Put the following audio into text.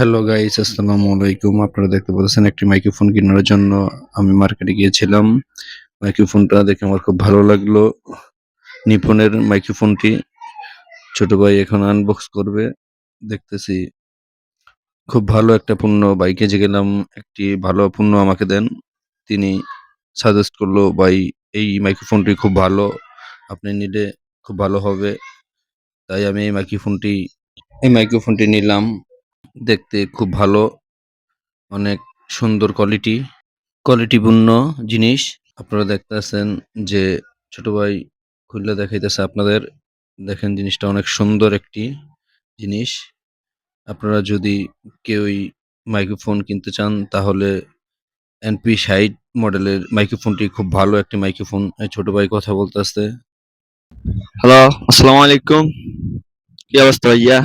Hello guys, আসসালামু আলাইকুম। আপনারা দেখতে পাচ্ছেন একটি মাইক্রোফোন কেনার জন্য আমি মার্কেটে গিয়েছিলাম। মাইক্রোফোনটা দেখে আমার খুব ভালো লাগলো। নিপনের মাইক্রোফোনটি ছোট ভাই এখন আনবক্স করবে। দেখতেছি খুব ভালো একটা পণ্য। বাইকে যে গেলাম, একটি ভালো পণ্য আমাকে দেন। তিনি সাজেস্ট করলো, ভাই এই মাইক্রোফোনটি খুব ভালো, আপনি নিলে খুব ভালো হবে। তাই আমি এই মাইক্রোফোনটি নিলাম। দেখতে খুব ভালো, অনেক সুন্দর কোয়ালিটিপূর্ণ জিনিস। আপনারা দেখতেছেন যে ছোট ভাই খুললে দেখাইতেছে আপনাদের। দেখেন, জিনিসটা অনেক সুন্দর একটি জিনিস। আপনারা যদি কেউই মাইক্রোফোন কিনতে চান তাহলে NP60 মডেলের মাইক্রোফোনটি খুব ভালো একটি মাইক্রোফোন। এই ছোট ভাই কথা বলতেছে। হ্যালো, আসসালামু আলাইকুম। কি অবস্থা ভাইয়া?